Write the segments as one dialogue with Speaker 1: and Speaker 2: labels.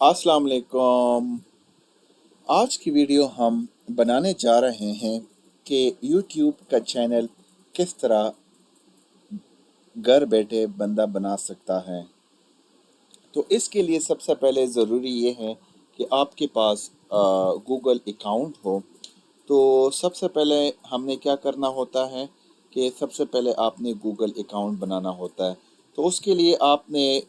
Speaker 1: अस्सलाम वालेकुम। आज की वीडियो हम बनाने जा रहे हैं कि YouTube का चैनल किस तरह घर बैठे बंदा बना सकता है। तो इसके लिए सबसे पहले ज़रूरी ये है कि आपके पास गूगल अकाउंट हो। तो सबसे पहले हमने क्या करना होता है कि सबसे पहले आपने गूगल अकाउंट बनाना होता है। तो उसके लिए आपने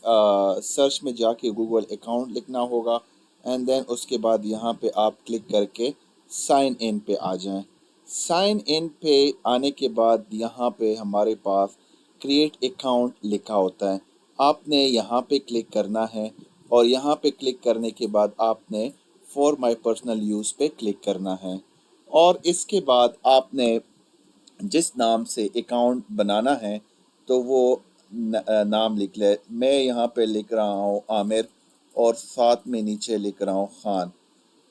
Speaker 1: सर्च में जाके गूगल अकाउंट लिखना होगा एंड देन उसके बाद यहाँ पे आप क्लिक करके साइन इन पे आ जाएं। साइन इन पे आने के बाद यहाँ पे हमारे पास क्रिएट अकाउंट लिखा होता है। आपने यहाँ पे क्लिक करना है और यहाँ पे क्लिक करने के बाद आपने फॉर माई पर्सनल यूज़ पे क्लिक करना है और इसके बाद आपने जिस नाम से अकाउंट बनाना है तो वो नाम लिख ले। मैं यहाँ पे लिख रहा हूँ आमिर और साथ में नीचे लिख रहा हूँ खान।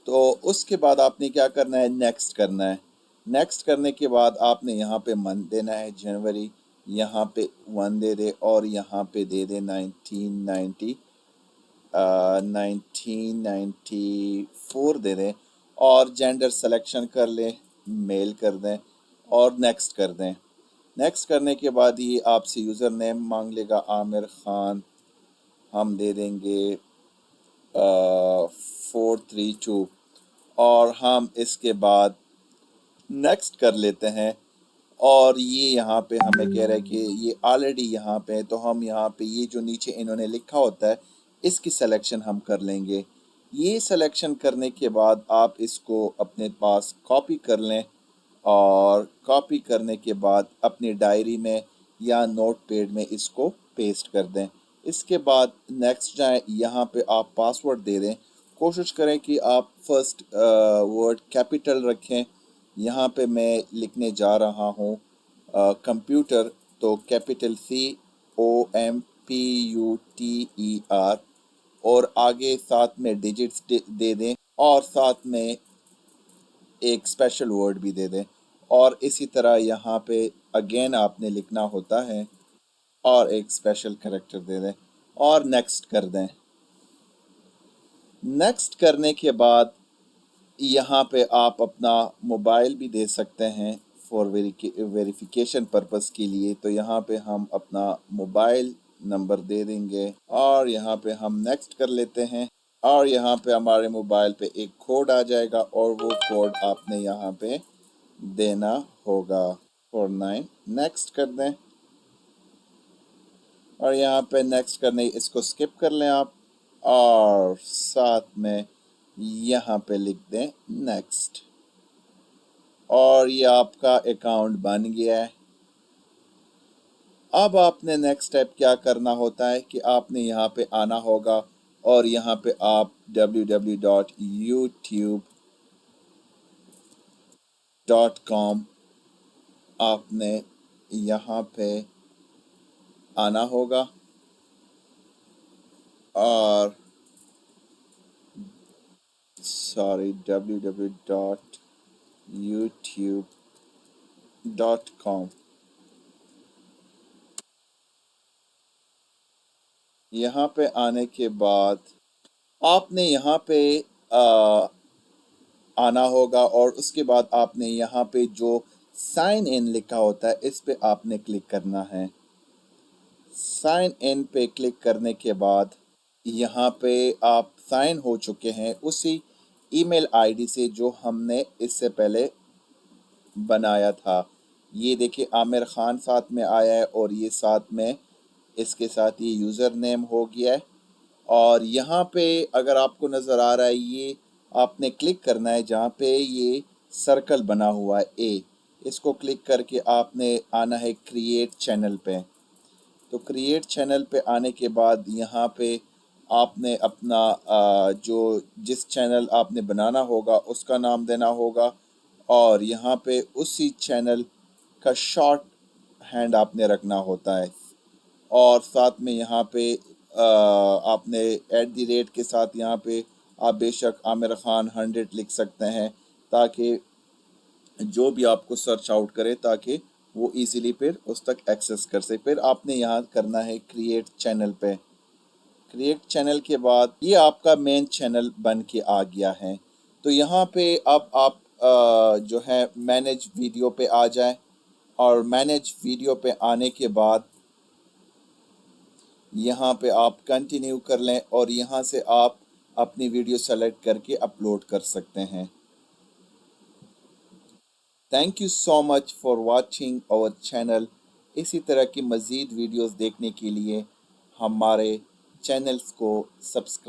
Speaker 1: तो उसके बाद आपने क्या करना है, नेक्स्ट करना है। नेक्स्ट करने के बाद आपने यहाँ पे मंथ देना है जनवरी, यहाँ पे 1 दे दे और यहाँ पे दे दे 1994 दे दें और जेंडर सिलेक्शन कर लें, मेल कर दें और नेक्स्ट कर दें। नेक्स्ट करने के बाद ये आपसे यूज़र नेम मांग लेगा आमिर खान, हम दे देंगे 432 और हम इसके बाद नेक्स्ट कर लेते हैं। और ये यहाँ पे हमें कह रहा है कि ये ऑलरेडी यहाँ पे है, तो हम यहाँ पे ये जो नीचे इन्होंने लिखा होता है इसकी सिलेक्शन हम कर लेंगे। ये सिलेक्शन करने के बाद आप इसको अपने पास कॉपी कर लें और कॉपी करने के बाद अपनी डायरी में या नोट पैड में इसको पेस्ट कर दें। इसके बाद नेक्स्ट जाएं, यहाँ पे आप पासवर्ड दे दें। कोशिश करें कि आप फर्स्ट वर्ड कैपिटल रखें। यहाँ पे मैं लिखने जा रहा हूँ कंप्यूटर, तो कैपिटल COMPUTER और आगे साथ में डिजिट्स दे दें और साथ में एक स्पेशल वर्ड भी दे दें और इसी तरह यहाँ पे अगेन आपने लिखना होता है और एक स्पेशल कैरेक्टर दे दें और नेक्स्ट कर दें। नेक्स्ट करने के बाद यहाँ पे आप अपना मोबाइल भी दे सकते हैं फॉर वेरिफिकेशन पर्पस के लिए। तो यहाँ पे हम अपना मोबाइल नंबर दे देंगे और यहाँ पे हम नेक्स्ट कर लेते हैं और यहाँ पे हमारे मोबाइल पे एक कोड आ जाएगा और वो कोड आपने यहाँ पे देना होगा 49। नेक्स्ट कर दें और यहाँ पे नेक्स्ट करने इसको स्किप कर लें आप और साथ में यहाँ पे लिख दें नेक्स्ट और ये आपका अकाउंट बन गया है। अब आपने नेक्स्ट स्टेप क्या करना होता है कि आपने यहाँ पे आना होगा और यहाँ पे आप www.youtube.com आपने यहाँ पे आना होगा और www.youtube.com यहाँ पे आने के बाद आपने यहाँ पे आ, आना होगा और उसके बाद आपने यहाँ पे जो साइन इन लिखा होता है इस पे आपने क्लिक करना है। साइन इन पे क्लिक करने के बाद यहाँ पे आप साइन हो चुके हैं उसी ईमेल आईडी से जो हमने इससे पहले बनाया था। ये देखिए आमिर खान साथ में आया है और ये साथ में इसके साथ ये यूज़र नेम हो गया है। और यहाँ पे अगर आपको नज़र आ रहा है ये आपने क्लिक करना है जहाँ पे ये सर्कल बना हुआ है ए, इसको क्लिक करके आपने आना है क्रिएट चैनल पे। तो क्रिएट चैनल पे आने के बाद यहाँ पे आपने अपना जो जिस चैनल आपने बनाना होगा उसका नाम देना होगा और यहाँ पे उसी चैनल का शॉर्ट हैंड आपने रखना होता है और साथ में यहाँ पे आपने @ के साथ यहाँ पे आप बेशक आमिर खान 100 लिख सकते हैं ताकि जो भी आपको सर्च आउट करे ताकि वो इजीली फिर उस तक एक्सेस कर सके। फिर आपने यहाँ करना है क्रिएट चैनल पे کریٹ چینل کے بعد یہ آپ کا مین چینل بن کے آ گیا ہے۔ تو یہاں پہ اب آپ جو ہے مینیج ویڈیو پہ آ جائیں، اور مینیج ویڈیو پہ آنے کے بعد یہاں پہ آپ کنٹینیو کر لیں، اور یہاں سے آپ اپنی ویڈیو سیلیکٹ کر کے اپلوڈ کر سکتے ہیں۔ Thank you so much for watching اور چینل۔ اسی طرح کی مزید ویڈیوز دیکھنے کے لیے ہمارے چینلز کو سبسکرائب